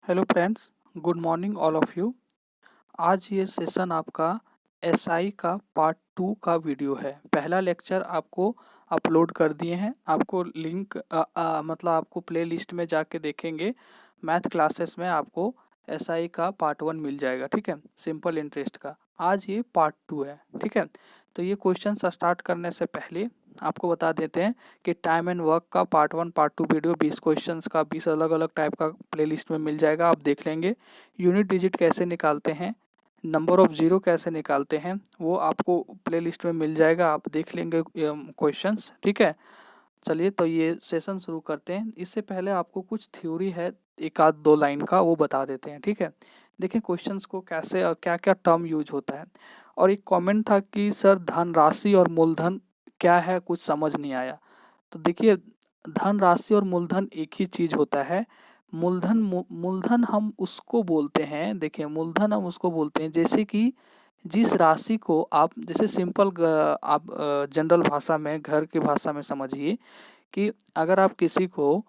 Hello friends, good morning all of you. आज ये session आपका एसआई का पार्ट 2 का वीडियो है। पहला लेक्चर आपको अपलोड कर दिए हैं। आपको लिंक मतलब आपको प्लेलिस्ट में जाके देखेंगे, मैथ क्लासेस में आपको एसआई का पार्ट 1 मिल जाएगा। ठीक है, सिंपल इंटरेस्ट का। आज ये पार्ट 2 है। ठीक है, तो ये क्वेश्चन स्टार्ट करने से पहले आपको बता देते हैं कि टाइम एंड वर्क का पार्ट 1 पार्ट 2 वीडियो 20 क्वेश्चंस का 20 अलग अलग टाइप का प्लेलिस्ट में मिल जाएगा। आप देख लेंगे। यूनिट डिजिट कैसे निकालते हैं, नंबर ऑफ जीरो कैसे निकालते हैं, वो आपको प्लेलिस्ट में मिल जाएगा। आप देख लेंगे क्वेश्चंस। ठीक है, चलिए तो ये सेशन शुरू करते हैं। इससे पहले आपको कुछ थ्योरी है, एक आध दो लाइन का, वो बता देते हैं। ठीक है, देखिए क्वेश्चंस को कैसे और क्या क्या टर्म यूज होता है। और एक कमेंट था कि सर धनराशि और मूलधन क्या है, कुछ समझ नहीं आया। तो देखिए, धन राशि और मूलधन एक ही चीज होता है। मूलधन हम उसको बोलते हैं, देखिए मूलधन हम उसको बोलते हैं जैसे कि जिस राशि को आप, जैसे सिंपल आप जनरल भाषा में, घर की भाषा में समझिए कि अगर आप किसी को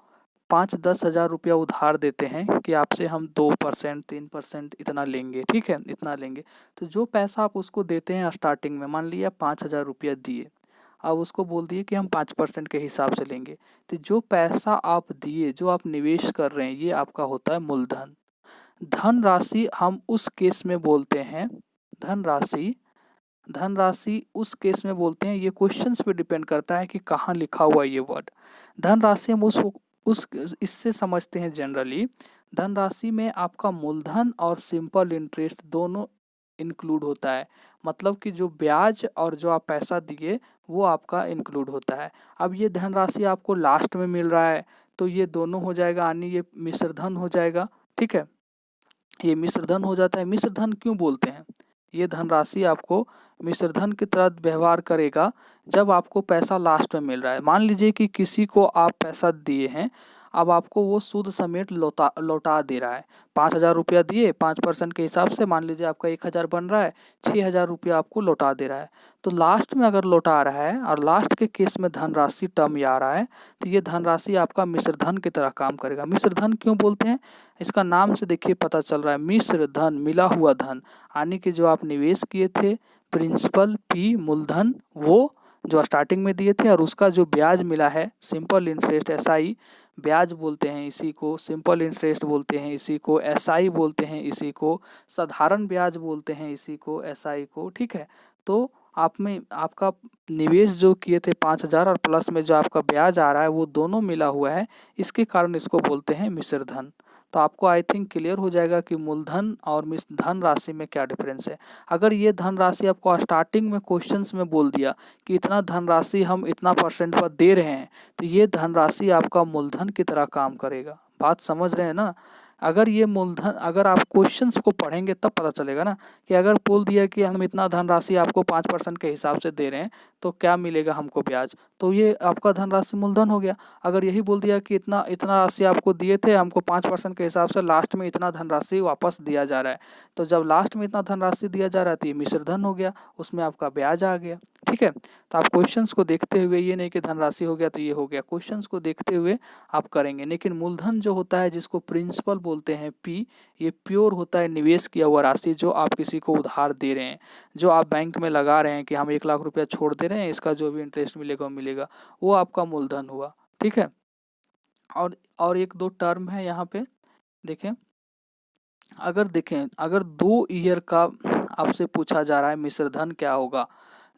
5-10 हज़ार रुपया उधार देते हैं कि आपसे हम 2% 3% इतना लेंगे। ठीक है, इतना लेंगे। तो जो पैसा आप उसको देते हैं स्टार्टिंग में, मान लिया 5 हज़ार रुपया दिए, अब उसको बोल दिए कि हम 5% के हिसाब से लेंगे। तो जो पैसा आप दिए, जो आप निवेश कर रहे हैं, ये आपका होता है मूलधन। धन राशि हम उस केस में बोलते हैं, धनराशि धनराशि उस केस में बोलते हैं, ये क्वेश्चंस पे डिपेंड करता है कि कहाँ लिखा हुआ है ये वर्ड। धनराशि हम उस इससे समझते हैं जनरली। धनराशि में आपका मूलधन और सिंपल इंटरेस्ट दोनों इंक्लूड होता है। मतलब कि जो ब्याज और जो आप पैसा दिए वो आपका इंक्लूड होता है। अब ये धनराशि आपको लास्ट में मिल रहा है तो ये दोनों हो जाएगा, यानी ये मिश्र धन हो जाएगा। ठीक है, ये मिश्र धन हो जाता है। मिश्र धन क्यों बोलते हैं? ये धनराशि आपको मिश्र धन की तरह व्यवहार करेगा जब आपको पैसा लास्ट में मिल रहा है। मान लीजिए कि किसी को आप पैसा दिए हैं, अब आपको वो सूद समेत लौटा लौटा दे रहा है। 5 हज़ार रुपया दिए, 5% के हिसाब से मान लीजिए आपका 1 हज़ार बन रहा है, 6 हज़ार रुपया आपको लौटा दे रहा है। तो लास्ट में अगर लौटा रहा है और लास्ट के केस में धनराशि टर्म ये आ रहा है, तो ये धनराशि आपका मिश्र धन की तरह काम करेगा। मिश्र धन क्यों बोलते हैं? इसका नाम से देखिए पता चल रहा है, मिश्र धन, मिला हुआ धन। यानी कि जो आप निवेश किए थे, प्रिंसिपल पी मूलधन, वो जो स्टार्टिंग में दिए थे, और उसका जो ब्याज मिला है, सिंपल इंटरेस्ट एसआई ब्याज बोलते हैं इसी को, सिंपल इंटरेस्ट बोलते हैं इसी को, एसआई बोलते हैं इसी को, साधारण ब्याज बोलते हैं इसी को, एसआई को। ठीक है, तो आप में आपका निवेश जो किए थे 5 हज़ार और प्लस में जो आपका ब्याज आ रहा है वो दोनों मिला हुआ है, इसके कारण इसको बोलते हैं मिश्र धन। तो आपको आई थिंक क्लियर हो जाएगा कि मूलधन और धन राशि में क्या डिफरेंस है। अगर ये धनराशि आपको स्टार्टिंग में क्वेश्चंस में बोल दिया कि इतना धनराशि हम इतना परसेंट पर दे रहे हैं, तो ये धनराशि आपका मूलधन की तरह काम करेगा। बात समझ रहे हैं ना? अगर ये मूलधन, अगर आप क्वेश्चंस को पढ़ेंगे तब पता चलेगा ना कि अगर बोल दिया कि हम इतना धनराशि आपको 5% के हिसाब से दे रहे हैं तो क्या मिलेगा हमको ब्याज, तो ये आपका धनराशि मूलधन हो गया। अगर यही बोल दिया कि इतना इतना राशि आपको दिए थे, हमको 5% के हिसाब से लास्ट में इतना धनराशि वापस दिया जा रहा है, तो जब लास्ट में इतना धनराशि दिया जा रहा है तो ये मिश्र धन हो गया, उसमें आपका ब्याज आ गया। ठीक है, तो आप क्वेश्चंस को देखते हुए, ये नहीं कि धनराशि हो गया तो ये हो गया, क्वेश्चंस को देखते हुए आप करेंगे। लेकिन मूलधन जो होता है, जिसको प्रिंसिपल बोलते हैं पी, ये प्योर होता है निवेश किया हुआ राशि, जो आप किसी को उधार दे रहे हैं, जो आप बैंक में लगा रहे हैं कि हम 1 लाख रुपया छोड़ दे रहे हैं, इसका जो भी इंटरेस्ट मिलेगा वो मिलेगा, वो आपका मूलधन हुआ। ठीक है, और एक दो टर्म है यहाँ पे, देखें। अगर 2 ईयर का आपसे पूछा जा रहा है मिश्र धन क्या होगा,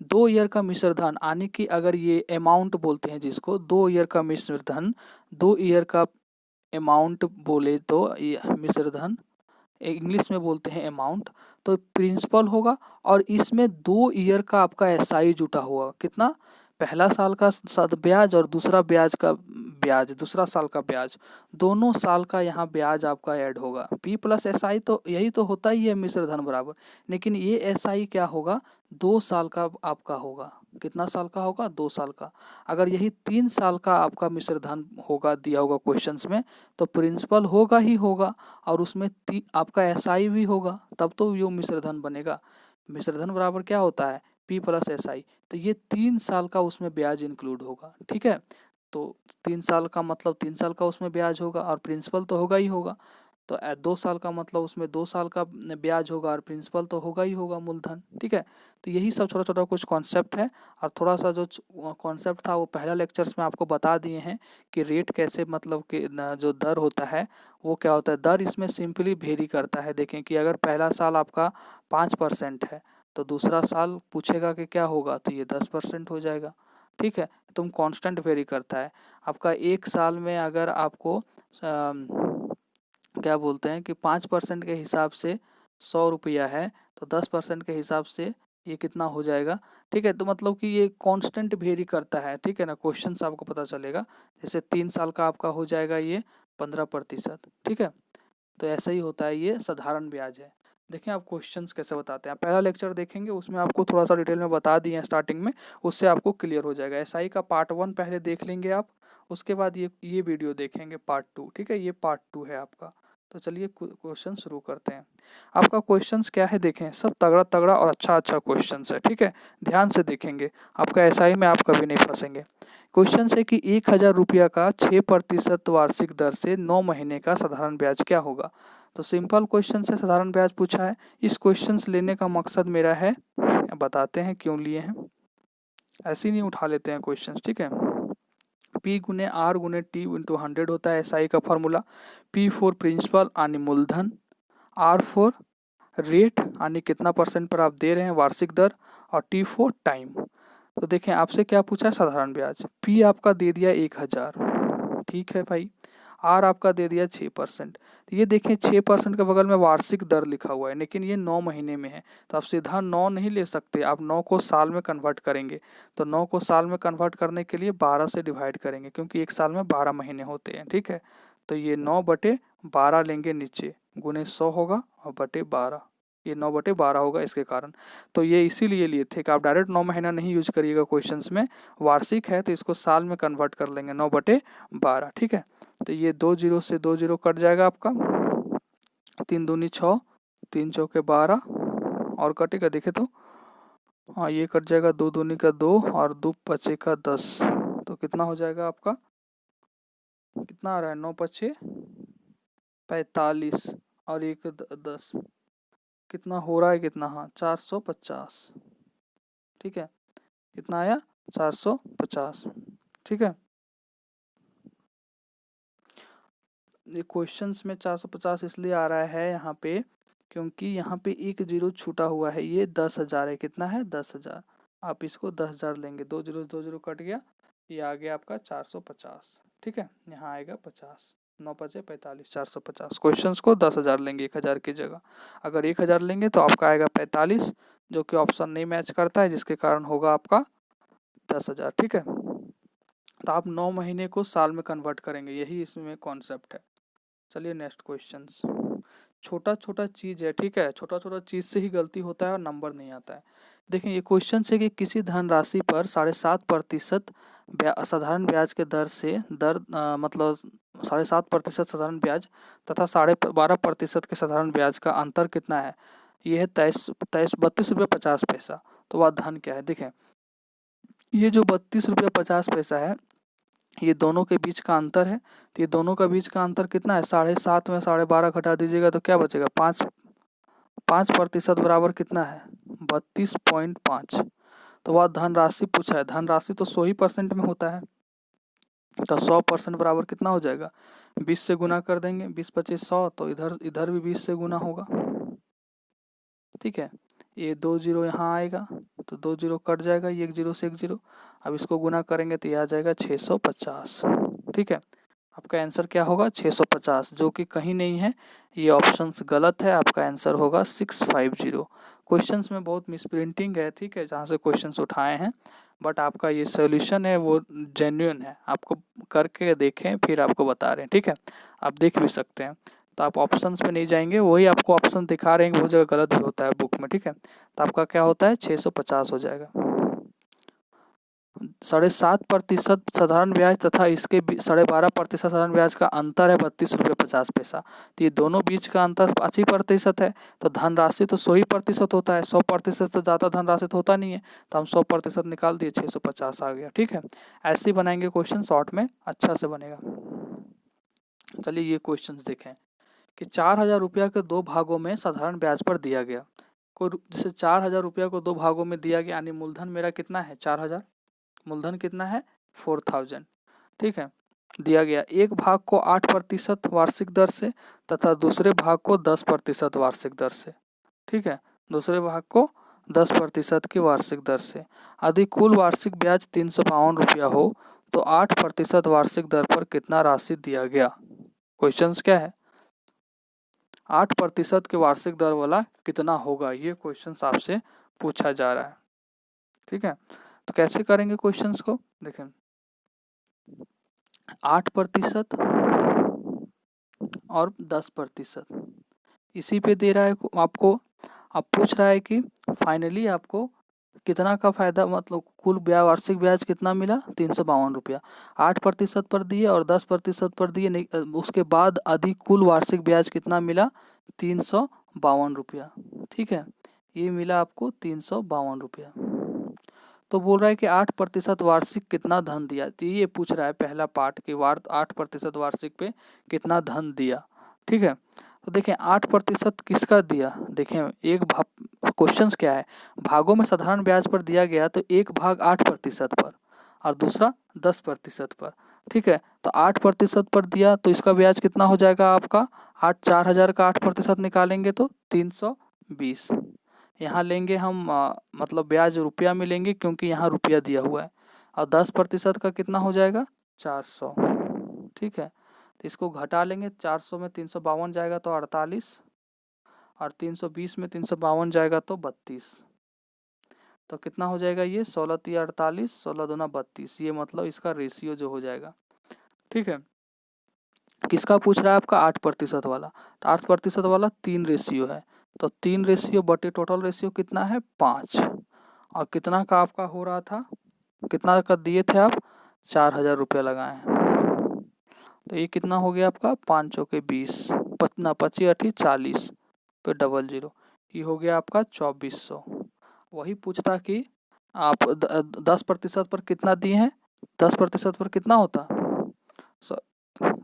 2 ईयर का मिश्र धन, यानी कि अगर ये अमाउंट बोलते हैं जिसको 2 ईयर का मिश्र धन, 2 ईयर का अमाउंट बोले तो ये मिश्र धन, इंग्लिश में बोलते हैं अमाउंट, तो प्रिंसिपल होगा। और इसमें 2 ईयर का आपका एसआई जुटा हुआ, कितना? पहला साल का ब्याज और दूसरा ब्याज का ब्याज, दूसरा साल का ब्याज, दोनों साल का यहाँ ब्याज आपका ऐड होगा। पी प्लस एसआई तो यही तो होता ही है मिश्र धन बराबर। लेकिन ये एसआई क्या होगा? 2 साल का आपका होगा। कितना साल का होगा? 2 साल का। अगर यही 3 साल का आपका मिश्र धन होगा, दिया होगा क्वेश्चंस में, तो प्रिंसिपल होगा ही होगा और उसमें आपका एसआई भी होगा, तब तो ये मिश्र धन बनेगा। मिश्र धन बराबर क्या होता है? P plus SI. तो ये 3 साल का उसमें ब्याज इंक्लूड होगा। ठीक है, तो 3 साल का मतलब 3 साल का उसमें ब्याज होगा और प्रिंसिपल तो होगा ही होगा। तो 2 साल का मतलब उसमें 2 साल का ब्याज होगा और प्रिंसिपल तो होगा ही होगा मूलधन, ठीक है। तो यही सब छोटा छोटा कुछ कॉन्सेप्ट है, और थोड़ा सा जो कॉन्सेप्ट था वो पहला लेक्चर्स में आपको बता दिए हैं कि रेट कैसे, मतलब कि जो दर होता है वो क्या होता है। दर इसमें सिंपली वेरी करता है। देखें कि अगर पहला साल आपका 5% है तो दूसरा साल पूछेगा कि क्या होगा, तो ये 10% हो जाएगा, ठीक है। तुम कांस्टेंट वेरी करता है। आपका एक साल में अगर आपको क्या बोलते हैं कि 5% के हिसाब से 100 रुपया है, तो 10% के हिसाब से ये कितना हो जाएगा, ठीक है। तो मतलब कि ये कांस्टेंट वेरी करता है, ठीक है ना। क्वेश्चन से आपको पता चलेगा, जैसे 3 साल का आपका हो जाएगा ये 15%, ठीक है। तो ऐसा ही होता है, ये साधारण ब्याज है। देखें आप क्वेश्चंस कैसे बताते हैं। पहला लेक्चर देखेंगे, उसमें आपको थोड़ा सा डिटेल में बता दिए हैं स्टार्टिंग में, उससे आपको क्लियर हो जाएगा। एसआई का पार्ट 1 पहले देख लेंगे आप, उसके बाद ये वीडियो देखेंगे पार्ट 2, ठीक है। ये पार्ट 2 है आपका। तो चलिए क्वेश्चन शुरू करते हैं। आपका क्वेश्चंस क्या है, देखें सब तगड़ा तगड़ा और अच्छा अच्छा क्वेश्चंस है, ठीक है। ध्यान से देखेंगे, आपका एसआई में आप कभी नहीं फंसेंगे। क्वेश्चन है कि 1000 रुपया का 6% वार्षिक दर से 9 महीने का साधारण ब्याज क्या होगा। तो सिंपल क्वेश्चन से साधारण ब्याज पूछा है। इस क्वेश्चन लेने का मकसद मेरा है, बताते हैं क्यों लिए हैं, ऐसे ही नहीं उठा लेते हैं क्वेश्चन, ठीक है। P गुने R गुने T इंटू 100 होता है एसआई का फॉर्मूला। P फॉर प्रिंसिपल यानी मूलधन, R फॉर रेट यानी कितना परसेंट पर आप दे रहे हैं वार्षिक दर, और T फॉर टाइम। तो देखें आपसे क्या पूछा है, साधारण ब्याज। P आपका दे दिया 1000, ठीक है भाई। R आपका दे दिया 6%। तो ये देखें 6% के बगल में वार्षिक दर लिखा हुआ है, लेकिन ये 9 महीने में है, तो आप सीधा 9 नहीं ले सकते, आप 9 को साल में कन्वर्ट करेंगे। तो 9 को साल में कन्वर्ट करने के लिए 12 से डिवाइड करेंगे, क्योंकि एक साल में 12 महीने होते हैं, ठीक है। तो ये 9/12 लेंगे नीचे, गुने 100 होगा और बटे 12, ये 9/12 होगा इसके कारण। तो ये इसीलिए लिए थे कि आप डायरेक्ट 9 महीना नहीं यूज करिएगा क्वेश्चंस में, वार्षिक है तो इसको साल में कन्वर्ट कर लेंगे, 9/12, ठीक है। तो ये 2 जीरो से 2 जीरो कट जाएगा आपका, 3 दूनी 6, 3 चौके 12, और कटेगा देखे तो, हाँ ये कट जाएगा, 2 दूनी का 2 और 2 पचे का 10। तो कितना हो जाएगा आपका, कितना आ रहा है, 9 पचे 45 और 1 10, कितना हो रहा है, कितना, हाँ 450, ठीक है। कितना आया, 450, ठीक है। ये क्वेश्चंस में 450 इसलिए आ रहा है यहाँ पे, क्योंकि यहाँ पे एक जीरो छूटा हुआ है। ये 10,000 है, कितना है, 10,000। आप इसको 10,000 लेंगे, 2 जीरो कट गया, ये आ गया आपका 450, ठीक है। यहाँ आएगा 50, 9 पचे 45, 450। क्वेश्चंस को 10,000 लेंगे 1,000 की जगह। अगर 1,000 लेंगे तो आपका आएगा 45, जो कि ऑप्शन नहीं मैच करता है, जिसके कारण होगा आपका 10,000, ठीक है। तो आप 9 महीने को साल में कन्वर्ट करेंगे, यही इसमें कॉन्सेप्ट है। चलिए नेक्स्ट क्वेश्चंस। छोटा छोटा चीज़ है, ठीक है। छोटा छोटा चीज़ से ही गलती होता है और नंबर नहीं आता है। देखें ये क्वेश्चन है कि किसी धनराशि पर 7.5% साधारण ब्याज के दर से मतलब 7.5% साधारण ब्याज तथा 12.5% के साधारण ब्याज का अंतर कितना है। ये है 32 रुपये 50 पैसा। तो वह धन क्या है, देखें ये जो 32 रुपये 50 पैसा है, ये दोनों के बीच का अंतर है। तो ये दोनों का बीच का अंतर कितना है, 7.5 में 12.5 घटा दीजिएगा तो क्या बचेगा, 5% बराबर कितना है, 32.5। तो वह धनराशि पूछा है, धनराशि तो 100% में होता है, तो 100% बराबर कितना हो जाएगा, 20 से गुना कर देंगे, 20 पच्चीस 100, तो इधर भी 20 से गुना होगा, ठीक है। ये 2 जीरो यहाँ आएगा, तो 2 जीरो कट जाएगा, ये 1 जीरो से 1 जीरो। अब इसको गुना करेंगे तो ये आ जाएगा 650, ठीक है। आपका आंसर क्या होगा, 650, जो कि कहीं नहीं है, ये ऑप्शंस गलत है। आपका आंसर होगा 650। क्वेश्चंस में बहुत मिसप्रिंटिंग है, ठीक है, जहाँ से क्वेश्चंस उठाए हैं, बट आपका ये सॉल्यूशन है वो जेन्युइन है। आपको करके देखें फिर आपको बता रहे हैं, ठीक है। आप देख भी सकते हैं। तो आप ऑप्शंस पे नहीं जाएंगे, वही आपको ऑप्शन दिखा रहे हैं, बहुत जगह गलत भी होता है बुक में, ठीक है। तो आपका क्या होता है, 650 हो जाएगा। 7.5% साधारण ब्याज तथा इसके 12.5% साधारण ब्याज का अंतर है 32 रुपये 50 पैसा। तो ये दोनों बीच का अंतर 5% है। तो धनराशि तो 100% होता है, 100% तो ज़्यादा धनराशि तो होता नहीं है, तो हम 100% निकाल दिए, 650 आ गया, ठीक है। ऐसे ही बनाएंगे क्वेश्चन, शॉर्ट में अच्छा से बनेगा। चलिए ये क्वेश्चन देखें कि 4,000 रुपया के 2 भागों में साधारण ब्याज पर दिया गया। जैसे 4,000 रुपया को 2 भागों में दिया गया, यानी मूलधन मेरा कितना है 4,000, मूलधन कितना है 4,000, ठीक है। दिया गया एक भाग को 8% वार्षिक दर से तथा दूसरे भाग को 10% वार्षिक दर से, ठीक है, दूसरे भाग को 10% की वार्षिक दर से। यदि कुल वार्षिक ब्याज 352 रुपया हो तो 8% वार्षिक दर पर कितना राशि दिया गया। क्वेश्चंस क्या है, 8% के वार्षिक दर वाला कितना होगा, ये क्वेश्चंस आपसे पूछा जा रहा है, ठीक है। तो कैसे करेंगे क्वेश्चंस को, देखें 8% और 10%, इसी पे दे रहा है आपको। अब पूछ रहा है कि फाइनली आपको कितना का फायदा, मतलब कुल ब्याज वार्षिक ब्याज कितना मिला 352 रुपया। 8% पर दिए और 10% पर दिए, नहीं उसके बाद अधिक कुल वार्षिक ब्याज कितना मिला 352 रुपया, ठीक है, ये मिला आपको 352 रुपया। तो बोल रहा है कि 8% वार्षिक कितना धन दिया, तो ये पूछ रहा है पहला पार्ट कि 8% वार्षिक पे कितना धन दिया, ठीक है। तो देखें 8% किसका दिया, देखें एक भाग, क्वेश्चंस क्या है, भागों में साधारण ब्याज पर दिया गया, तो एक भाग 8% पर और दूसरा 10% पर, ठीक है। तो 8% पर दिया तो इसका ब्याज कितना हो जाएगा आपका 4,000 का 8% निकालेंगे तो 320। यहाँ लेंगे हम मतलब ब्याज रुपया में लेंगे क्योंकि यहाँ रुपया दिया हुआ है, और 10% का कितना हो जाएगा 400, ठीक है। तो इसको घटा लेंगे, 400 में 352 जाएगा तो 48, और 320 में 352 जाएगा तो 32, तो कितना हो जाएगा ये 16 × 48, 16 दूना 32, ये मतलब इसका रेशियो जो हो जाएगा, ठीक है। किसका पूछ रहा है आपका 8% वाला, तो 8% वाला 3 रेशियो है, तो 3 रेशियो बटे टोटल रेशियो कितना है 5, और कितना का आपका हो रहा था, कितना का दिए थे आप 4,000 रुपया लगाए हैं, तो ये कितना हो गया आपका 5 चौके 20, पचना 25 8 40 पे 00, ये हो गया आपका 2400। वही पूछता कि आप 10% पर कितना दिए हैं, 10% पर कितना होता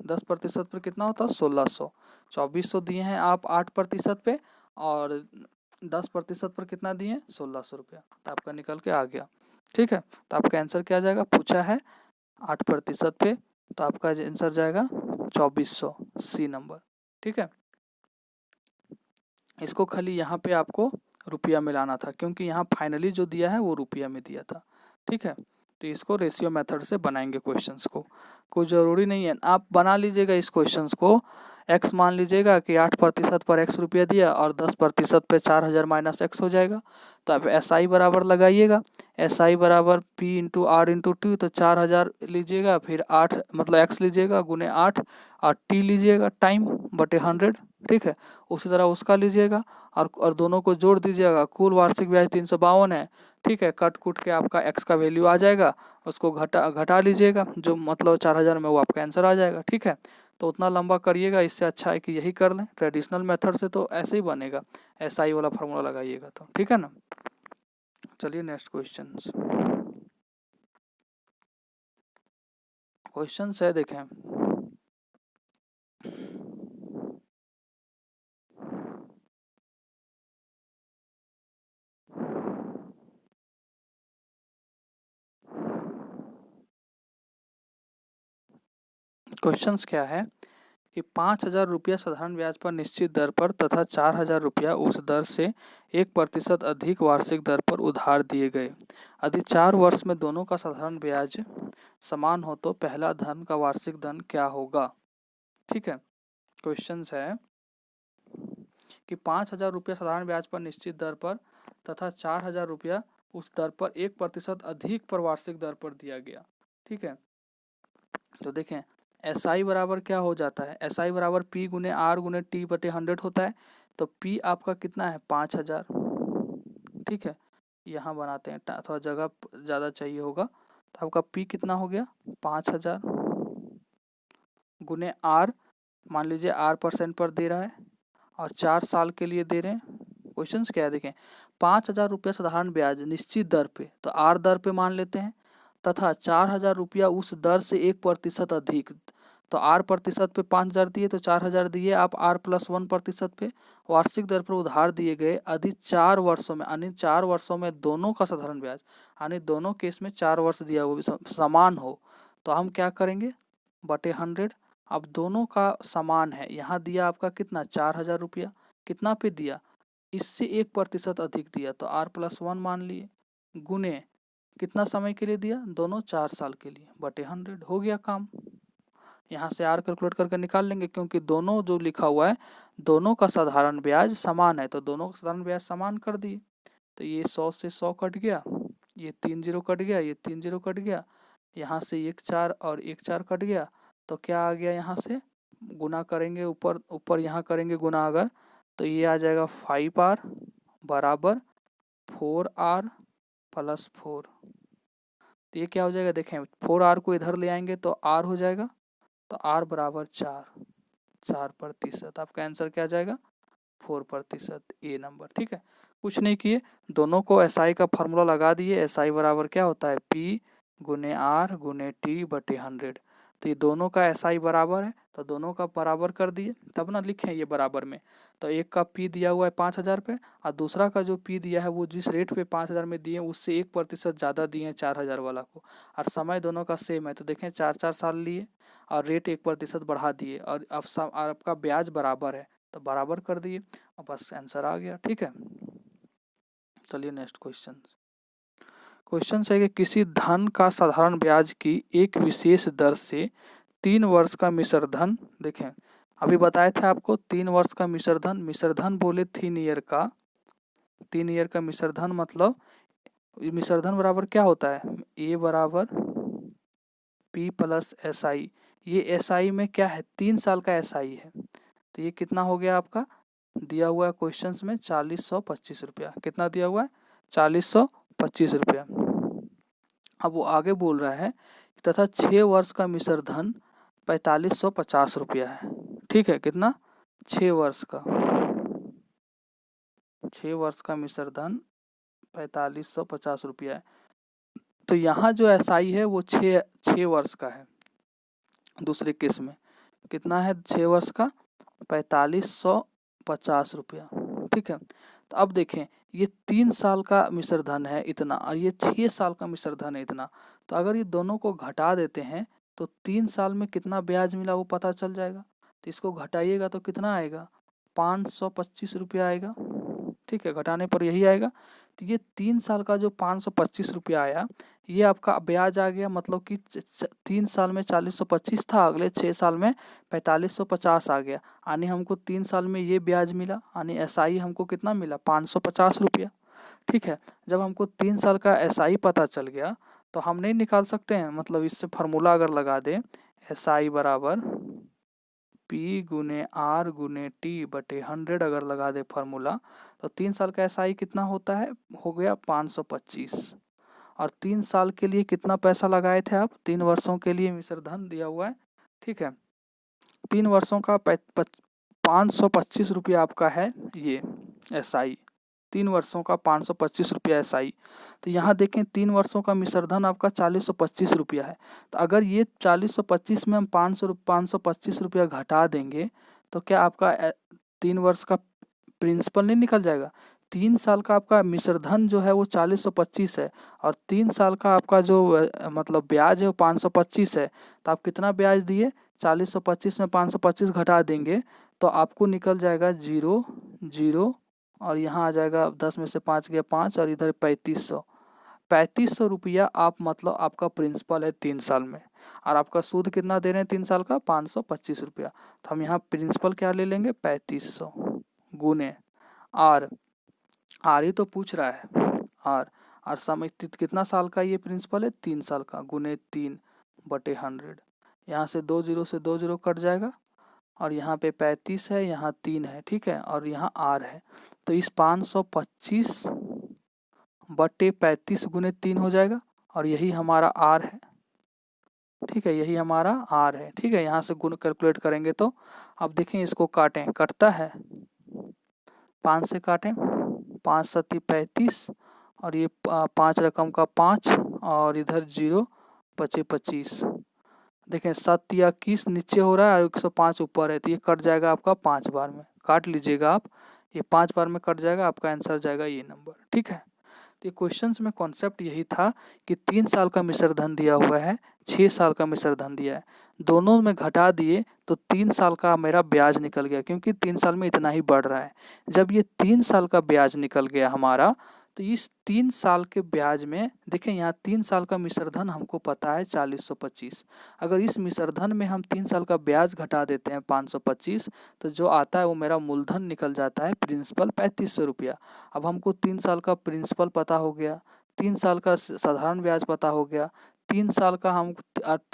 10% पर कितना होता 1600, 2400 दिए हैं आप 8% पे, और 10% पर कितना दिए हैं 1600 रुपया, तो आपका निकल के आ गया, ठीक है। तो आपका आंसर क्या जाएगा, पूछा है 8% पे, तो आपका आंसर जाएगा 2400, सी नंबर, ठीक है। इसको खाली यहाँ पे आपको रुपया मिलाना था क्योंकि यहाँ फाइनली जो दिया है वो रुपया में दिया था, ठीक है। तो इसको रेशियो मेथड से बनाएंगे क्वेश्चंस को, कोई ज़रूरी नहीं है, आप बना लीजिएगा इस क्वेश्चंस को। x मान लीजिएगा कि 8% पर x रुपया दिया और 10% पे 4,000 माइनस x हो जाएगा, तो आप SI बराबर लगाइएगा, SI बराबर P into R into T, तो 4,000 लीजिएगा, फिर 8 मतलब x लीजिएगा गुने 8, और t लीजिएगा टाइम बटे 100, ठीक है। उसी तरह उसका लीजिएगा और दोनों को जोड़ दीजिएगा, कुल वार्षिक ब्याज 352 है, ठीक है। कट कुट के आपका x का वैल्यू आ जाएगा, उसको घटा लीजिएगा, जो मतलब 4,000 में वो आपका आंसर आ जाएगा, ठीक है। तो उतना लंबा करिएगा, इससे अच्छा है कि यही कर लें ट्रेडिशनल मेथड से, तो ऐसे ही बनेगा, SI वाला फार्मूला लगाइएगा तो, ठीक है ना। चलिए नेक्स्ट क्वेश्चन है, देखें क्वेश्चंस क्या है कि 5,000 रुपया साधारण ब्याज पर निश्चित दर पर तथा 4,000 रुपया उस दर से 1% अधिक वार्षिक दर पर उधार दिए गए। यदि 4 वर्ष में दोनों का साधारण ब्याज समान हो तो पहला धन का वार्षिक धन क्या होगा, ठीक है। क्वेश्चंस है कि 5,000 रुपया साधारण ब्याज पर निश्चित दर पर तथा 4,000 रुपया उस दर पर 1% अधिक पर वार्षिक दर पर दिया गया, ठीक है। तो देखें SI बराबर क्या हो जाता है, SI बराबर P गुने R गुने T बटे 100 होता है, तो P आपका कितना है 5,000, ठीक है। यहाँ बनाते हैं, थोड़ा जगह ज़्यादा चाहिए होगा, तो आपका P कितना हो गया 5,000 गुने R, मान लीजिए R% पर दे रहा है और 4 साल के लिए दे रहे हैं। क्वेश्चंस क्या है, देखें 5,000 रुपया साधारण ब्याज निश्चित दर पे, तो R दर पे मान लेते हैं, तथा 4,000 रुपया उस दर से 1% अधिक, तो आर प्रतिशत पे 5000 दिए तो 4000 दिए आप आर प्लस 1% पे। वार्षिक दर पर उधार दिए गए यदि 4 वर्षों में, यानी 4 वर्षों में दोनों का साधारण ब्याज, यानी दोनों केस में 4 वर्ष दिया वो भी समान हो, तो हम क्या करेंगे बटे 100। अब दोनों का समान है, यहाँ दिया आपका कितना 4000 रुपया, कितना पे दिया, इससे 1% अधिक दिया तो आर प्लस 1 मान लिए, गुने कितना समय के लिए दिया, दोनों 4 साल के लिए, बटे 100, हो गया काम। यहाँ से आर कैलकुलेट करके निकाल लेंगे, क्योंकि दोनों जो लिखा हुआ है दोनों का साधारण ब्याज समान है, तो दोनों का साधारण ब्याज समान कर दिए। तो ये 100 से 100 कट गया, ये 3 जीरो कट गया, ये 3 जीरो कट गया, यहाँ से 1 4 और 1 4 कट गया, तो क्या आ गया, यहाँ से गुना करेंगे, ऊपर ऊपर यहाँ करेंगे गुना अगर, तो ये आ जाएगा 5R बराबर 4R प्लस 4। तो ये क्या हो जाएगा, देखें 4R को इधर ले आएंगे तो R हो जाएगा, तो R बराबर 4%। आपका आंसर क्या आ जाएगा 4%, ए नंबर। ठीक है, कुछ नहीं किए, दोनों को एसआई का फार्मूला लगा दिए। एसआई बराबर क्या होता है, पी गुने आर गुने टी बटे 100। तो ये दोनों का एसआई बराबर है, तो दोनों का बराबर कर दिए, तब ना लिखें ये बराबर में। तो एक का पी दिया हुआ है 5000 पे, और दूसरा का जो पी दिया है वो जिस रेट पे 5000 में दिए उससे 1% ज़्यादा दिए हैं 4000 वाला को, और समय दोनों का सेम है, तो देखें 4 साल लिए और रेट 1% बढ़ा दिए, और अब आपका ब्याज बराबर है तो बराबर कर दिए, और बस आंसर आ गया। ठीक है, चलिए नेक्स्ट क्वेश्चन है कि किसी धन का साधारण ब्याज की एक विशेष दर से 3 वर्ष का मिश्र धन, देखें अभी बताए थे आपको 3 वर्ष का मिश्र धन बोले 3 ईयर का, 3 ईयर का मिश्र धन, मतलब मिश्र धन बराबर क्या होता है, ए बराबर पी प्लस एस आई। ये एस आई में क्या है, 3 साल का एस आई है, तो ये कितना हो गया आपका, दिया हुआ है क्वेश्चन में 4025 रुपया, कितना दिया हुआ है 4025 रुपया। अब वो आगे बोल रहा है तथा 6 वर्ष का मिश्र धन 4550 रुपया है। ठीक है, कितना 6 वर्ष का, 6 वर्ष का मिश्र धन 4550 रुपया है। तो यहाँ जो एसआई है वो 6 वर्ष का है, दूसरे केस में कितना है 6 वर्ष का 4550 रुपया। ठीक है, तो अब देखें ये 3 साल का मिश्र धन है इतना, और ये 6 साल का मिश्र धन है इतना, तो अगर ये दोनों को घटा देते हैं तो 3 साल में कितना ब्याज मिला वो पता चल जाएगा। तो इसको घटाइएगा तो कितना आएगा 525 रुपया आएगा। ठीक है, घटाने पर यही आएगा। तो ये 3 साल का जो 525 रुपया आया ये आपका ब्याज आ गया, मतलब कि 3 साल में 4025 था, अगले 6 साल में 4550 आ गया, यानी हमको 3 साल में ये ब्याज मिला, यानी एसआई हमको कितना मिला 550 रुपया। ठीक है, जब हमको 3 साल का एसआई पता चल गया तो हम नहीं निकाल सकते हैं, मतलब इससे फार्मूला अगर लगा दें एसआई बराबर पी गुने आर गुने टी बटे 100 अगर लगा दे फार्मूला, तो 3 साल का एसआई कितना होता है, हो गया 525। और 3 साल के लिए कितना पैसा लगाए थे आप, 3 वर्षों के लिए मिश्र धन दिया हुआ है। ठीक है, 3 वर्षों का 525 रुपया आपका है ये एसआई, 3 वर्षों का 525 रुपया एसआई। तो यहाँ देखें 3 वर्षों का मिश्र धन आपका 4025 रुपया है, तो अगर ये 4025 में हम 525 रुपया घटा देंगे तो क्या आपका 3 वर्ष का प्रिंसिपल नहीं निकल जाएगा। 3 साल का आपका मिश्र धन जो है वो 4025 है, और 3 साल का आपका जो मतलब ब्याज है वो 525 है, तो आप कितना ब्याज दिए 4025 में 525 घटा देंगे तो आपको निकल जाएगा 0 0, और यहाँ आ जाएगा 10 में से 5 गया 5, और इधर 3500 रुपया आप मतलब आपका प्रिंसिपल है 3 साल में, और आपका सूद कितना दे रहे हैं 3 साल का 525 रुपया। तो हम यहाँ प्रिंसिपल क्या ले लेंगे 3500 गुने आर ही तो पूछ रहा है आर समय कितना साल का ये प्रिंसिपल है 3 साल का, गुने 3 बटे 100। यहाँ से 2 जीरो से 2 जीरो कट जाएगा, और यहाँ पे 35 है, यहाँ 3 है। ठीक है, और यहाँ आर है, तो इस 525 बटे 35 गुने 3 हो जाएगा, और यही हमारा आर है। ठीक है, यही हमारा आर है। ठीक है, यहाँ से गुण कैलकुलेट करेंगे तो अब देखें इसको काटें, कटता है 5 से काटें, 5 सत्ती 35, और ये 5 रकम का 5, और इधर 0 बचे 25। देखें 7 या 21 नीचे हो रहा है और 105 ऊपर है, तो ये कट जाएगा आपका 5 बार में, काट लीजिएगा आप, ये 5 बार में कट जाएगा, आपका आंसर जाएगा ये नंबर। ठीक है, तो ये क्वेश्चंस में कॉन्सेप्ट यही था कि 3 साल का मिश्र धन दिया हुआ है, 6 साल का मिश्र धन दिया है, दोनों में घटा दिए तो 3 साल का मेरा ब्याज निकल गया, क्योंकि 3 साल में इतना ही बढ़ रहा है। जब ये 3 साल का ब्याज निकल गया हमारा, तो इस 3 साल के ब्याज में देखें, यहाँ 3 साल का मिश्र धन हमको पता है 4025। अगर इस मिश्र धन में हम 3 साल का ब्याज घटा देते हैं 525, तो जो आता है वो मेरा मूलधन निकल जाता है प्रिंसिपल 3500 रुपया। अब हमको 3 साल का प्रिंसिपल पता हो गया, 3 साल का साधारण ब्याज पता हो गया, 3 साल का हम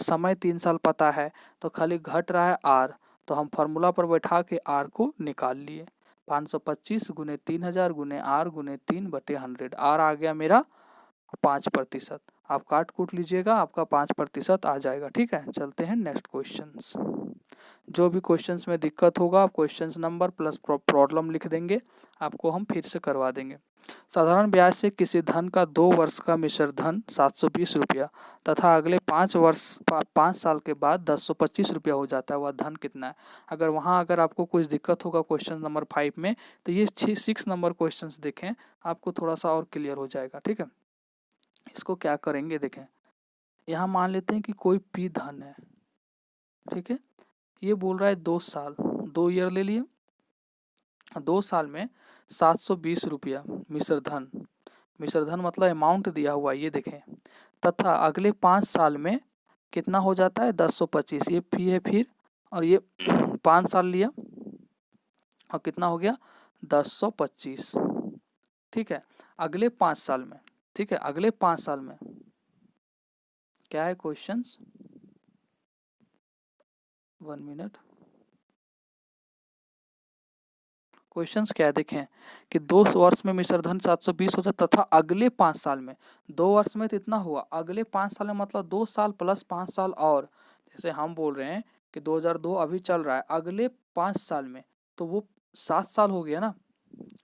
समय 3 साल पता है, तो खाली घट रहा है आर, तो हम फार्मूला पर बैठा के आर को निकाल लिए। 525 गुने 3000 गुने आर गुने 3/100, आर आ गया मेरा 5%। आप काट कूट लीजिएगा, आपका 5% आ जाएगा। ठीक है, चलते हैं नेक्स्ट क्वेश्चंस। जो भी क्वेश्चंस में दिक्कत होगा आप क्वेश्चंस नंबर प्लस प्रॉब्लम लिख देंगे, आपको हम फिर से करवा देंगे। साधारण ब्याज से किसी धन का 2 वर्ष का मिश्र धन 720 रुपया तथा अगले 5 साल के बाद 1025 रुपया हो जाता है, वह धन कितना है? अगर आपको कुछ दिक्कत होगा क्वेश्चन नंबर 5 में, तो ये 6 नंबर क्वेश्चन देखें, आपको थोड़ा सा और क्लियर हो जाएगा। ठीक है, इसको क्या करेंगे देखें, यहाँ मान लेते हैं कि कोई पी धन है। ठीक है, ये बोल रहा है 2 साल, 2 ईयर ले लिए, 2 साल में 720 रुपया मिश्र धन मतलब अमाउंट दिया हुआ ये देखें, तथा अगले 5 साल में कितना हो जाता है 1025, ये फी है फिर, और ये 5 साल लिया और कितना हो गया 1025। ठीक है, अगले 5 साल में, ठीक है, अगले 5 साल में क्या है क्वेश्चंस, 1 मिनट, क्वेश्चंस क्या है देखें कि 2 वर्ष में मिश्र धन 720 हो जाता तथा अगले 5 साल में, 2 वर्ष में तो इतना हुआ, अगले 5 साल में मतलब 2 साल प्लस 5 साल और, जैसे हम बोल रहे हैं कि 2002 अभी चल रहा है, अगले 5 साल में तो वो 7 साल हो गया ना,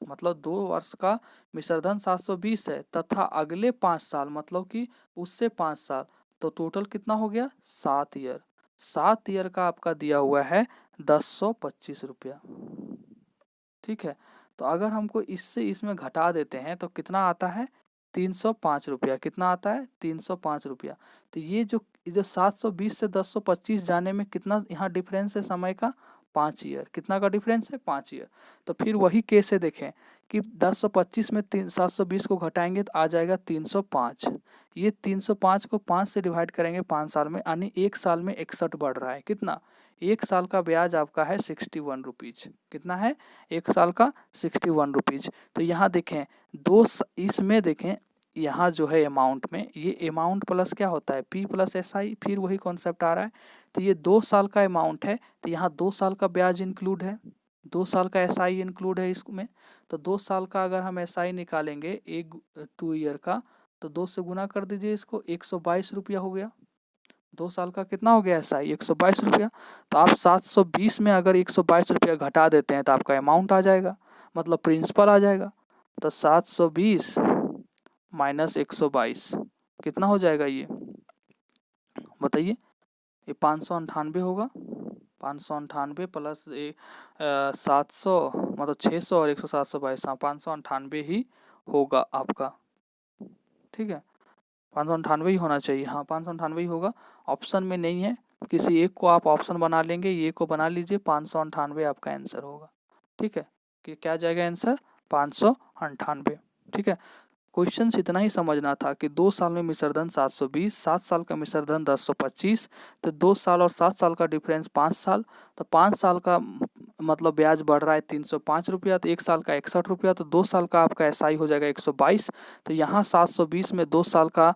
मतलब 2 वर्ष का मिश्र धन 720 है तथा अगले 5 साल मतलब कि उससे 5 साल, तो टोटल कितना हो गया 7 ईयर, 7 ईयर का आपका दिया हुआ है 1025 रुपया। ठीक है, तो अगर हमको इससे इसमें घटा देते हैं तो कितना आता है 305 रुपया, कितना आता है 305 रुपया। तो ये जो 720 से 1025 जाने में कितना यहाँ डिफरेंस है समय का, 5 ईयर, कितना का डिफरेंस है 5 ईयर। तो फिर वही केस है देखें कि 1025 में 720 को घटाएंगे तो आ जाएगा 305, ये 305 को 5 से डिवाइड करेंगे 5 साल में, यानी 1 साल में 61 बढ़ रहा है, कितना 1 साल का ब्याज आपका है 61 रुपीज, कितना है 1 साल का 61 रुपीज। तो यहाँ देखें इसमें देखें यहाँ जो है अमाउंट में, ये अमाउंट प्लस क्या होता है पी प्लस एस आई, फिर वही कॉन्सेप्ट आ रहा है। तो ये 2 साल का अमाउंट है, तो यहाँ 2 साल का ब्याज इंक्लूड है, 2 साल का एस आई इंक्लूड है इसमें। तो 2 साल का अगर हम एस आई निकालेंगे 2 ईयर का, तो 2 से गुना कर दीजिए इसको, 122 रुपया हो गया। 2 साल का कितना हो गया एस आई 122 रुपया। तो आप 720 में अगर 122 रुपया घटा देते हैं तो आपका अमाउंट आ जाएगा, मतलब प्रिंसिपल आ जाएगा। तो 720 माइनस 122 कितना हो जाएगा ये बताइए, ये 598 होगा, 598 प्लस 700 मतलब 600 और 100 722, हाँ 598 ही होगा आपका। ठीक है, 598 ही होना चाहिए, हाँ 598 ही होगा, ऑप्शन में नहीं है, किसी एक को आप ऑप्शन बना लेंगे, ये को बना लीजिए, 598 आपका आंसर होगा। ठीक है, कि क्या जाएगा आंसर 598। ठीक है, क्वेश्चन इतना ही समझना था कि 2 साल में मिश्र धन 720, 7 साल का मिश्र धन 1025, तो 2 साल और 7 साल का डिफरेंस 5 साल, तो 5 साल का मतलब ब्याज बढ़ रहा है 305 रुपया, तो 1 साल का 61 रुपया, तो 2 साल का आपका एस आई हो जाएगा 122। तो यहाँ 720 में 2 साल का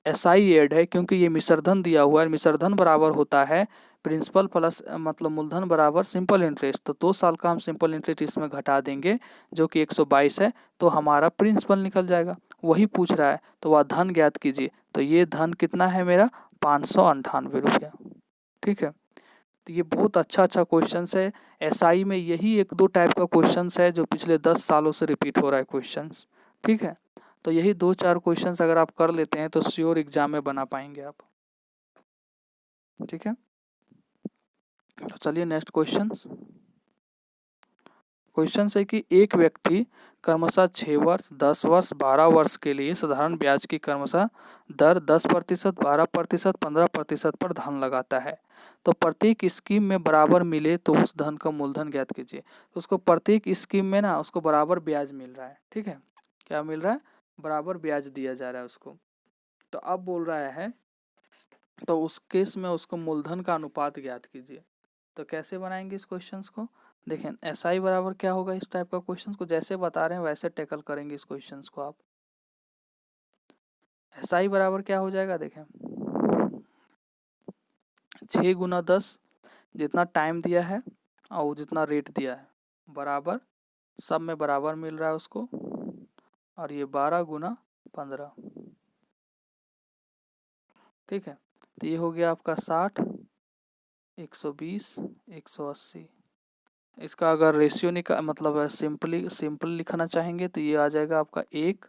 एस आई एड है, क्योंकि ये मिश्र धन दिया हुआ है, मिश्र धन बराबर होता है प्रिंसिपल प्लस मतलब मूलधन बराबर सिंपल इंटरेस्ट। तो 2 साल का हम सिंपल इंटरेस्ट इसमें घटा देंगे जो कि 122 है, तो हमारा प्रिंसिपल निकल जाएगा, वही पूछ रहा है, तो वह धन ज्ञात कीजिए। तो ये धन कितना है मेरा 598 रुपया। ठीक है, तो ये बहुत अच्छा क्वेश्चन है, एसआई में यही 1-2 टाइप का क्वेश्चन है जो पिछले 10 सालों से रिपीट हो रहा है क्वेश्चन। ठीक है, तो यही 2-4 क्वेश्चन अगर आप कर लेते हैं तो श्योर एग्जाम में बना पाएंगे आप। ठीक है। तो चलिए नेक्स्ट क्वेश्चन। क्वेश्चन है कि एक व्यक्ति क्रमशः 6 वर्ष, 10 वर्ष, 12 वर्ष के लिए साधारण ब्याज की क्रमशः दर 10%, 12%, 15% पर धन लगाता है। तो प्रत्येक स्कीम में बराबर मिले तो उस धन का मूलधन ज्ञात कीजिए। तो उसको प्रत्येक स्कीम में ना उसको बराबर ब्याज मिल रहा है। ठीक है, क्या मिल रहा है? बराबर ब्याज दिया जा रहा है उसको। तो अब बोल रहा है तो उस केस में उसको मूलधन का अनुपात ज्ञात कीजिए। तो कैसे बनाएंगे इस क्वेश्चंस को? देखें, एसआई बराबर क्या होगा? इस टाइप का क्वेश्चंस को जैसे बता रहे हैं वैसे टैकल करेंगे इस क्वेश्चंस को आप। एसआई बराबर क्या हो जाएगा? देखें, 6 गुना 10 जितना टाइम दिया है और जितना रेट दिया है बराबर, सब में बराबर मिल रहा है उसको। और ये 12 गुना 15। ठीक है, तो ये हो गया आपका 60, 120, 180। इसका अगर रेशियो मतलब सिंपल लिखना चाहेंगे तो ये आ जाएगा आपका 1,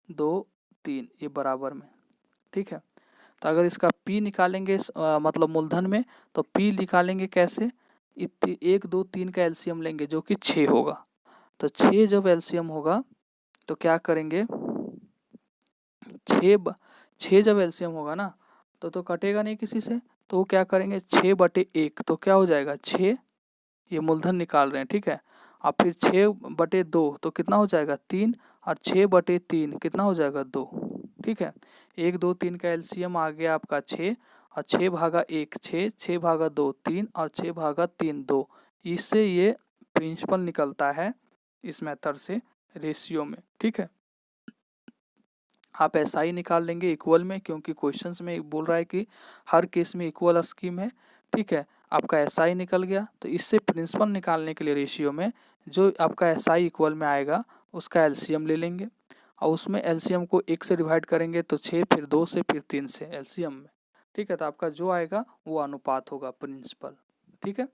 2, 3, ये बराबर में। ठीक है, तो अगर इसका P निकालेंगे मतलब मूलधन में, तो P निकालेंगे कैसे? 1, 2, 3 का एलसीएम लेंगे जो कि 6 होगा। तो 6 जब एलसीएम होगा तो क्या करेंगे? 6 जब एलसीएम होगा ना तो कटेगा नहीं किसी से, तो वो क्या करेंगे? 6/1, तो क्या हो जाएगा? 6, ये मूलधन निकाल रहे हैं। ठीक है, और फिर 6/2 तो कितना हो जाएगा? 3, और 6/3 कितना हो जाएगा? 2। ठीक है, 1, 2, 3 का एलसीएम आ गया आपका 6, और 6/1 6, 6/2 3, और 6/3 2। इससे ये प्रिंसिपल निकलता है इस मेथड से रेशियो में। ठीक है, आप ऐसा ही निकाल लेंगे इक्वल में, क्योंकि क्वेश्चंस में बोल रहा है कि हर केस में इक्वल स्कीम है। ठीक है, आपका एसआई निकल गया, तो इससे प्रिंसिपल निकालने के लिए रेशियो में जो आपका एसआई इक्वल में आएगा उसका एलसीएम ले लेंगे, और उसमें एलसीएम को 1 से डिवाइड करेंगे तो 6, फिर 2 से, फिर 3 से एलसीएम में। ठीक है, तो आपका जो आएगा वो अनुपात होगा प्रिंसिपल। ठीक है,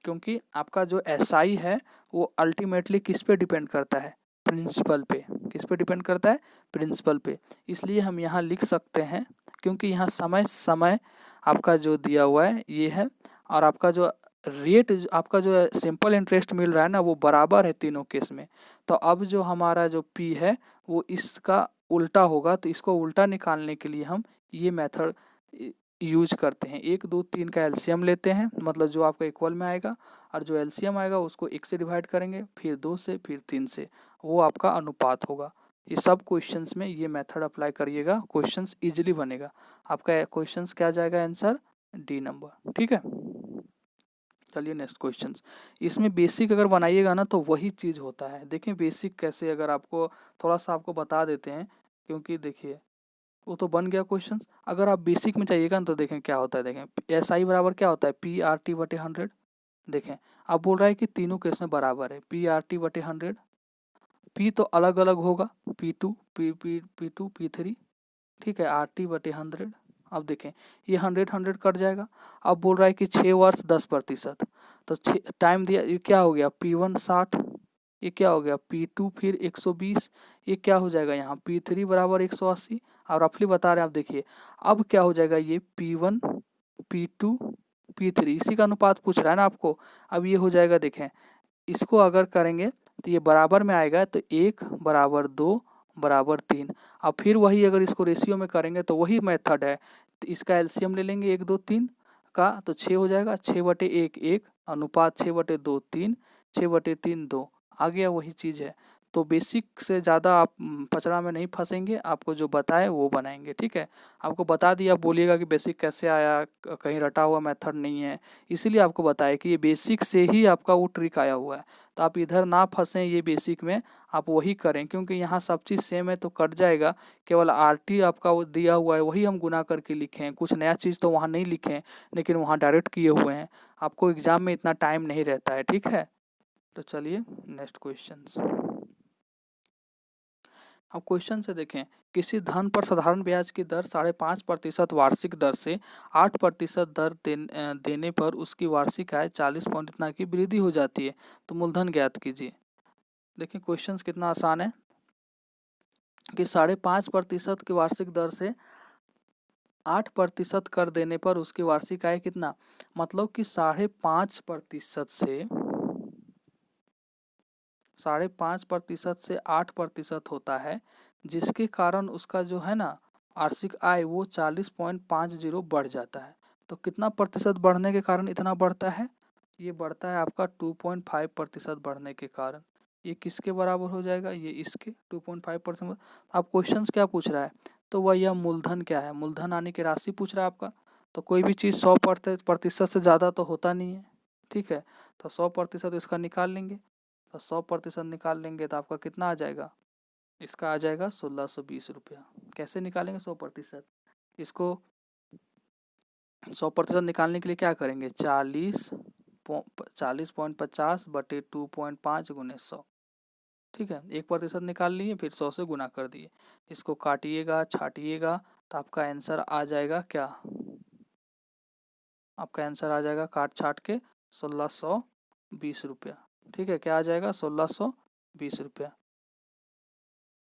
क्योंकि आपका जो एसआई है वो अल्टीमेटली किस पे डिपेंड करता है? प्रिंसिपल पे। किस पे डिपेंड करता है? प्रिंसिपल पे। इसलिए हम यहाँ लिख सकते हैं, क्योंकि यहाँ समय समय आपका जो दिया हुआ है ये है, और आपका जो रेट आपका जो सिंपल इंटरेस्ट मिल रहा है ना वो बराबर है तीनों केस में। तो अब जो हमारा जो पी है वो इसका उल्टा होगा, तो इसको उल्टा निकालने के लिए हम ये मेथड यूज करते हैं। 1, 2, 3 का एलसीएम लेते हैं, मतलब जो आपका इक्वल में आएगा, और जो एलसीएम आएगा उसको 1 से डिवाइड करेंगे, फिर 2 से, फिर 3 से, वो आपका अनुपात होगा। ये सब क्वेश्चंस में ये मेथड अप्लाई करिएगा, क्वेश्चंस इजीली बनेगा। आपका क्वेश्चंस क्या जाएगा? Answer D number. ठीक है, चलिए नेक्स्ट क्वेश्चंस। इसमें बेसिक अगर बनाइएगा ना तो वही चीज़ होता है। देखें बेसिक कैसे, अगर आपको थोड़ा सा आपको बता देते हैं, क्योंकि देखिए वो तो बन गया क्वेश्चन। अगर आप बेसिक में चाहिएगा ना तो देखें क्या होता है। देखें एस आई बराबर क्या होता है? PRT/100। देखें अब बोल रहा है कि तीनों केस में बराबर है। PRT/100, पी तो अलग अलग होगा, P2, P2, P3। ठीक है, RT/100। अब देखें ये 100 कट जाएगा। अब बोल रहा है कि 6 वर्ष 10%, तो टाइम दिया, ये क्या हो गया? P1 60, ये क्या हो गया? P2 फिर 120, ये क्या हो जाएगा? यहाँ P3 बराबर 180। और रफली बता रहे हैं आप, देखिए अब क्या हो जाएगा? ये P1, P2, P3 इसी का अनुपात पूछ रहा है ना आपको। अब ये हो जाएगा, देखें इसको अगर करेंगे तो ये बराबर में आएगा, तो 1 बराबर 2 बराबर 3। अब फिर वही अगर इसको रेशियो में करेंगे तो वही मेथड है, तो इसका एलसीएम ले लेंगे 1, 2, 3 का, तो 6 हो जाएगा। 6/1 1, अनुपात 6/2 3, 6/3 2। आ गया, वही चीज़ है। तो बेसिक से ज़्यादा आप पचड़ा में नहीं फंसेंगे, आपको जो बताए वो बनाएंगे। ठीक है, आपको बता दिया, बोलिएगा कि बेसिक कैसे आया, कहीं रटा हुआ मेथड नहीं है, इसीलिए आपको बताया कि ये बेसिक से ही आपका वो ट्रिक आया हुआ है। तो आप इधर ना फंसें, ये बेसिक में आप वही करें, क्योंकि यहाँ सब चीज़ सेम है तो कट जाएगा। केवल RT आपका वो दिया हुआ है वही हम गुना करके लिखे हैं, कुछ नया चीज़ तो वहाँ नहीं लिखे हैं, लेकिन वहाँ डायरेक्ट किए हुए हैं। आपको एग्जाम में इतना टाइम नहीं रहता है। ठीक है, तो चलिए नेक्स्ट क्वेश्चन। अब क्वेश्चन से देखें, किसी धन पर साधारण ब्याज की दर 5.5% वार्षिक दर से 8% दर देने पर उसकी वार्षिक आय 40 पॉइंट इतना की वृद्धि हो जाती है, तो मूलधन ज्ञात कीजिए। देखिए क्वेश्चन कितना आसान है कि 5.5% की वार्षिक दर से 8% कर देने पर उसकी वार्षिक आय कितना, मतलब कि 5.5% से 5.5% से 8% होता है, जिसके कारण उसका जो है ना वार्षिक आय वो 40.50 बढ़ जाता है। तो कितना प्रतिशत बढ़ने के कारण इतना बढ़ता है, ये बढ़ता है आपका 2.5% बढ़ने के कारण। ये किसके बराबर हो जाएगा, ये इसके 2.5%। आप क्वेश्चंस क्या पूछ रहा है, तो वह यह मूलधन क्या है, मूलधन आने की राशि पूछ रहा है आपका। तो कोई भी चीज़ 100% से ज़्यादा तो होता नहीं है, ठीक है। तो 100% इसका निकाल लेंगे, तो 100% निकाल लेंगे तो आपका कितना आ जाएगा, इसका आ जाएगा 1620 रुपया। कैसे निकालेंगे 100%, इसको 100% निकालने के लिए क्या करेंगे, 40.50 बटे 2.5 गुने 100, ठीक है। 1% निकाल लिए, फिर 100 से गुना कर दिए, इसको काटिएगा छाटिएगा तो आपका आंसर आ जाएगा क्या, आपका आंसर आ जाएगा काट छाट के 1620 रुपया, ठीक है। क्या आ जाएगा, 1620 रुपया,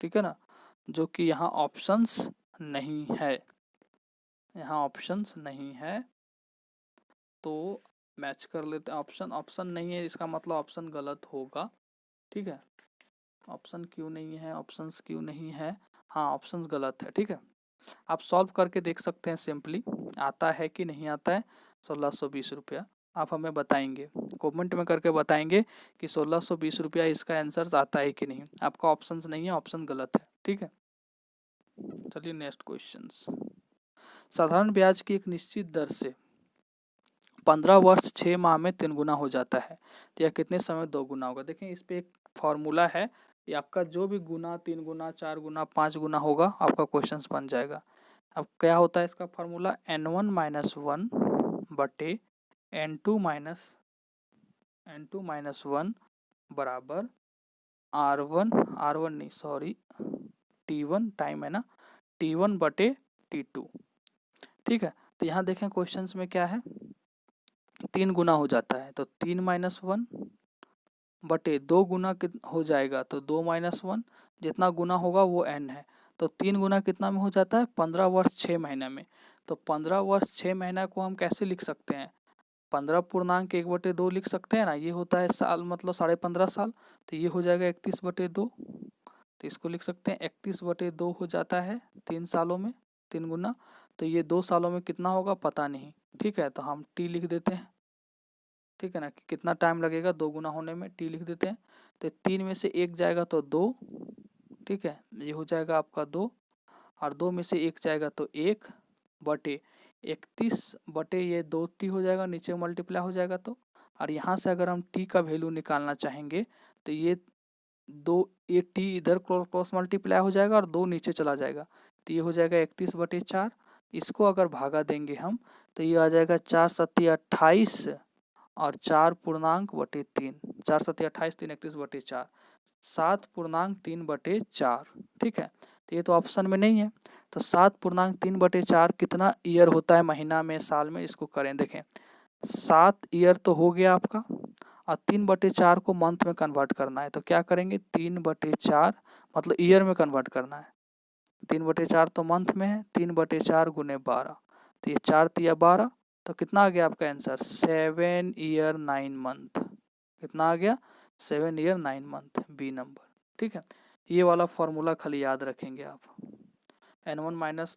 ठीक है ना। जो कि यहाँ ऑप्शंस नहीं है, यहाँ ऑप्शंस नहीं है, तो मैच कर लेते हैं। ऑप्शन नहीं है, इसका मतलब ऑप्शन गलत होगा, ठीक है। ऑप्शन क्यों नहीं है, ऑप्शंस क्यों नहीं है, हाँ ऑप्शंस गलत है, ठीक है। आप सॉल्व करके देख सकते हैं सिंपली, आता है कि नहीं आता है 1620 रुपया, आप हमें बताएंगे, कमेंट में करके बताएंगे कि 1620 रुपया इसका आंसर आता है कि नहीं। आपका ऑप्शंस नहीं है, ऑप्शन गलत है, ठीक है। चलिए नेक्स्ट क्वेश्चंस। साधारण ब्याज की एक निश्चित दर से 15 वर्ष 6 माह में 3 गुना हो जाता है, तो यह कितने समय 2 गुना होगा। देखें इस पे एक फॉर्मूला है, ये आपका जो भी गुना 3 गुना 4 गुना 5 गुना होगा आपका क्वेश्चंस बन जाएगा। अब क्या होता है इसका फार्मूला, n1 माइनस 1 बटे n2 माइनस 1 बराबर r1 नहीं सॉरी t1 टाइम है ना, t1 बटे t2, ठीक है। तो यहाँ देखें क्वेश्चंस में क्या है, 3 गुना हो जाता है तो 3 माइनस 1 बटे 2 गुना हो जाएगा तो 2 माइनस 1, जितना गुना होगा वो n है। तो 3 गुना कितना में हो जाता है, 15 वर्ष 6 महीने में। तो 15 वर्ष 6 महीना को हम कैसे लिख सकते हैं, 15.1/2 लिख सकते हैं ना, ये होता है साल, मतलब 15.5 साल, तो ये हो जाएगा 31/2। तो इसको लिख सकते हैं 31/2 हो जाता है 3 सालों में, 3 गुना। तो ये 2 सालों में कितना होगा पता नहीं, ठीक है। तो हम टी लिख देते हैं, ठीक है ना, कि कितना टाइम लगेगा 2 गुना होने में, टी लिख देते हैं। तो 3 में से 1 जाएगा तो 2, ठीक है, ये हो जाएगा आपका 2, और 2 में से 1 जाएगा तो 1 बटे 31 बटे ये 2t हो जाएगा, नीचे मल्टीप्लाई हो जाएगा। तो और यहाँ से अगर हम t का वैल्यू निकालना चाहेंगे तो ये 2, ये t इधर क्रॉस मल्टीप्लाई हो जाएगा और 2 नीचे चला जाएगा, तो ये हो जाएगा 31/4। इसको अगर भागा देंगे हम तो ये आ जाएगा 4 सत्ती 28 और 4.3, 4 सत्ती 28 3 31/4, 7.3/4, ठीक है। तो ये तो ऑप्शन में नहीं है, तो 7.3/4 कितना ईयर होता है महीना में साल में, इसको करें देखें। 7 ईयर तो हो गया आपका, और 3/4 को मंथ में कन्वर्ट करना है, तो क्या करेंगे 3/4 मतलब ईयर में कन्वर्ट करना है, 3/4 तो मंथ में है, 3/4 गुने 12, तो ये 4 तिया 12, तो कितना आ गया आपका आंसर 7 ईयर 9 मंथ, कितना आ गया 7 ईयर 9 मंथ, बी नंबर, ठीक है। ये वाला फॉर्मूला खाली याद रखेंगे आप, n1 माइनस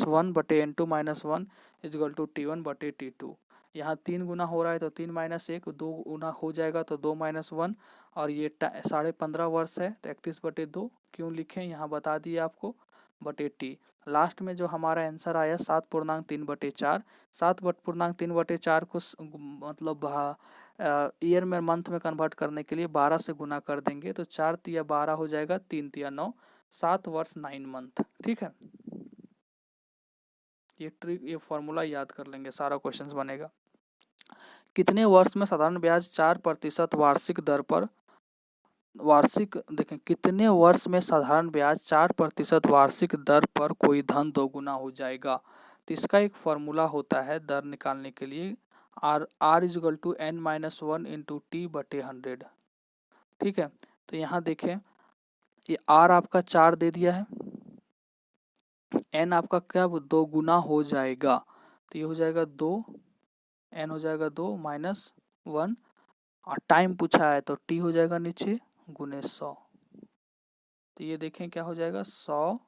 1 बटे n2 minus 1 is equal to t1 बटे t2। यहाँ 3 गुना हो रहा है तो 3 माइनस 1, 2 गुना हो जाएगा तो 2 माइनस 1, और ये 15.5 वर्ष है तो 31/2 क्यों लिखें यहाँ बता दिए आपको, बटे टी। लास्ट में जो हमारा आंसर आया 7.3/4, 7.3/4 को मतलब ईयर में मंथ में कन्वर्ट करने के लिए 12 से गुना कर देंगे तो 4 तिया 12 हो जाएगा, 3 तिया 9, 7 वर्ष 9 मंथ, ठीक है। ये ट्रिक, ये फॉर्मूला याद कर लेंगे, सारा क्वेश्चंस बनेगा। कितने वर्ष में साधारण ब्याज 4% वार्षिक दर पर, देखें कितने वर्ष में साधारण ब्याज 4% वार्षिक दर पर कोई धन 2 गुना हो जाएगा। तो इसका एक फॉर्मूला होता है दर निकालने के लिए, r equal to n-1 into T बटे 100, ठीक है। तो यहाँ देखें ये r आपका 4 दे दिया है, n आपका क्या 2 गुना हो जाएगा, तो ये हो जाएगा 2, n हो जाएगा 2 माइनस 1, और टाइम पूछा है तो t हो जाएगा नीचे गुने 100। तो ये देखें क्या हो जाएगा 100,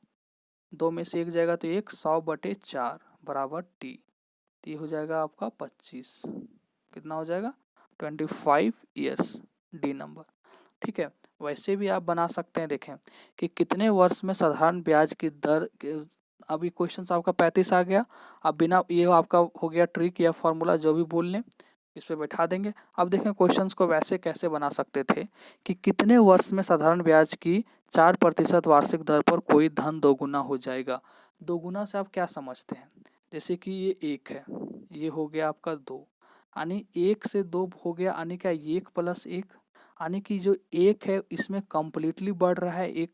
2 में से 1 जाएगा तो 1, 100/4 बराबर t। तो ये हो जाएगा आपका 25, कितना हो जाएगा 25 ईयर्स, डी नंबर। ठीक है, वैसे भी आप बना सकते हैं। देखें कि कितने वर्ष में साधारण ब्याज की दर अभी क्वेश्चन आपका 35 आ गया। अब बिना ये आपका हो गया ट्रिक या फॉर्मूला जो भी बोल लें इस पे बैठा देंगे। अब देखें क्वेश्चंस को वैसे कैसे बना सकते थे कि कितने वर्ष में साधारण ब्याज की 4% वार्षिक दर पर कोई धन 2 गुना हो जाएगा। 2 गुना से आप क्या समझते हैं, जैसे कि ये 1 है, ये हो गया आपका 2, यानी 1 से 2 हो गया, यानी क्या 1 + 1, यानी कि जो 1 है इसमें कम्प्लीटली बढ़ रहा है 1।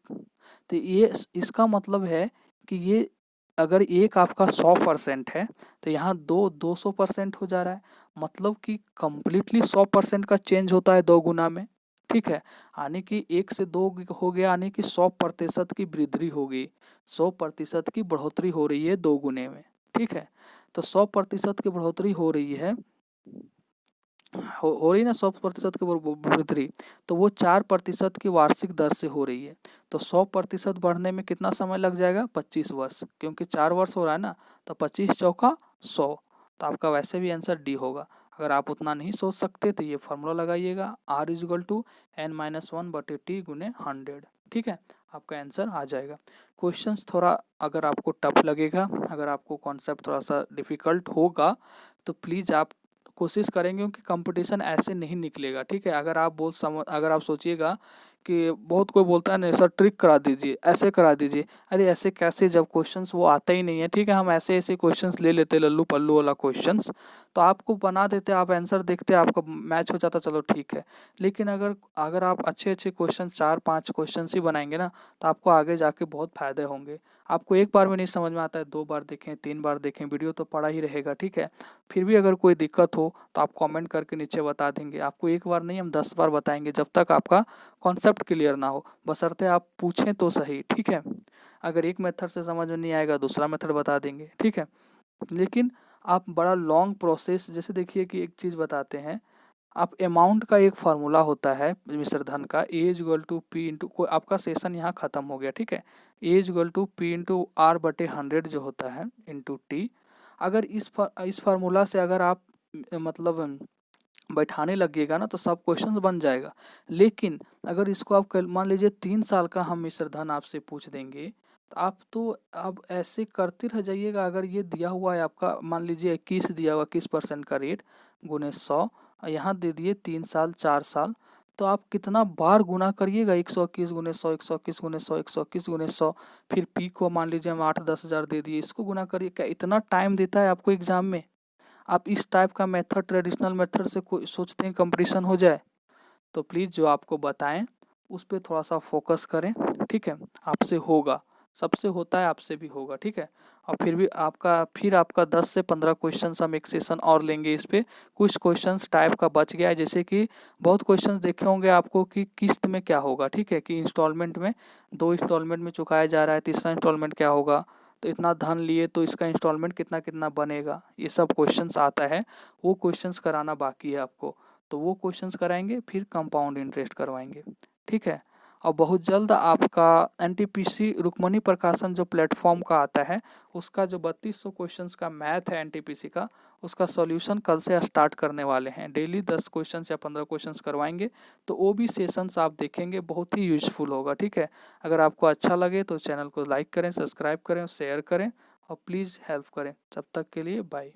तो ये इसका मतलब है कि ये अगर 1 आपका 100% है तो यहाँ 2 200% हो जा रहा है, मतलब कि कम्प्लीटली 100% का चेंज होता है 2 गुना में। ठीक है, यानी कि 1 से 2 हो गया, यानी कि 100% की वृद्धि हो गई, 100% की बढ़ोतरी हो रही है 2 गुने में। ठीक है, तो 100% की बढ़ोतरी हो रही है, हो रही ना 100% की वृद्धि, तो वो 4% की वार्षिक दर से हो रही है। तो 100% बढ़ने में कितना समय लग जाएगा, 25 वर्ष, क्योंकि 4 वर्ष हो रहा है ना, तो 25 चौका 100, तो आपका वैसे भी आंसर डी होगा। अगर आप उतना नहीं सोच सकते तो ये फॉर्मूला लगाइएगा, R = n-1/t गुने 100। ठीक है, आपका आंसर आ जाएगा। क्वेश्चंस थोड़ा अगर आपको टफ लगेगा, अगर आपको कॉन्सेप्ट थोड़ा सा डिफ़िकल्ट होगा तो प्लीज़ आप कोशिश करेंगे, क्योंकि कंपटीशन ऐसे नहीं निकलेगा। ठीक है, अगर आप सोचिएगा कि बहुत कोई बोलता है नहीं सर ट्रिक करा दीजिए, ऐसे करा दीजिए, अरे ऐसे कैसे जब क्वेश्चंस वो आता ही नहीं है। ठीक है, हम ऐसे ऐसे क्वेश्चंस ले लेते लल्लू पल्लू वाला क्वेश्चंस, तो आपको बना देते, आप आंसर देखते, आपको मैच हो जाता, चलो ठीक है। लेकिन अगर अगर आप अच्छे अच्छे क्वेश्चन 4-5 क्वेश्चन ही बनाएंगे ना, तो आपको आगे जाके बहुत फ़ायदे होंगे। आपको एक बार में नहीं समझ में आता है, 2 बार देखें, 3 बार देखें, वीडियो तो पड़ा ही रहेगा। ठीक है, फिर भी अगर कोई दिक्कत हो तो आप कमेंट करके नीचे बता देंगे। आपको एक बार नहीं, हम 10 बार बताएंगे जब तक आपका कॉन्सेप्ट क्लियर ना हो, बशर्ते आप पूछें तो सही। ठीक है, अगर एक मेथड से समझ में नहीं आएगा दूसरा मेथड बता देंगे। ठीक है, लेकिन आप बड़ा लॉन्ग प्रोसेस, जैसे देखिए कि एक चीज़ बताते हैं, आप अमाउंट का एक फार्मूला होता है मिश्र धन का, A=P को आपका सेशन यहाँ ख़त्म हो गया। ठीक है, A=P/R/100 जो होता है इंटू टी। अगर इस फार्मूला से अगर आप मतलब बैठाने लगिएगा ना तो सब क्वेश्चंस बन जाएगा। लेकिन अगर इसको आप मान लीजिए 3 साल का हम मिश्र धन आपसे पूछ देंगे, तो आप ऐसे करते रह जाइएगा। अगर ये दिया हुआ है आपका, मान लीजिए 21 दिया हुआ, 21% का रेट गुने 100, यहाँ दे दिए 3 साल 4 साल, तो आप कितना बार गुना करिएगा, 121 गुने 100, 121 गुने 100, 121 गुने 100, फिर पी को मान लीजिए हम 8-10 हज़ार दे दिए, इसको गुना करिए। क्या इतना टाइम देता है आपको एग्जाम में? आप इस टाइप का मेथड, ट्रेडिशनल मेथड से कोई सोचते हैं कंपटीशन हो जाए? तो प्लीज़ जो आपको बताएं उस पर थोड़ा सा फोकस करें। ठीक है, आपसे होगा, सबसे होता है, आपसे भी होगा। ठीक है, और फिर आपका 10 से 15 क्वेश्चन हम एक सेशन और लेंगे इस पे। कुछ क्वेश्चंस टाइप का बच गया है, जैसे कि बहुत क्वेश्चंस देखे होंगे आपको कि किस्त में क्या होगा। ठीक है, कि इंस्टॉलमेंट में 2 इंस्टॉलमेंट में चुकाया जा रहा है, तीसरा इंस्टॉलमेंट क्या होगा, तो इतना धन लिए तो इसका इंस्टॉलमेंट कितना कितना बनेगा, ये सब क्वेश्चंस आता है। वो क्वेश्चंस कराना बाकी है आपको, तो वो क्वेश्चंस कराएंगे, फिर कंपाउंड इंटरेस्ट करवाएंगे। ठीक है, और बहुत जल्द आपका एनटीपीसी रुक्मणी प्रकाशन जो प्लेटफॉर्म का आता है, उसका जो 3200 क्वेश्चंस का मैथ है एनटीपीसी का, उसका सॉल्यूशन कल से स्टार्ट करने वाले हैं। डेली 10 क्वेश्चंस या 15 क्वेश्चंस करवाएंगे, तो वो भी सेशंस आप देखेंगे, बहुत ही यूजफुल होगा। ठीक है, अगर आपको अच्छा लगे तो चैनल को लाइक करें, सब्सक्राइब करें, शेयर करें और प्लीज़ हेल्प करें। तब तक के लिए बाय।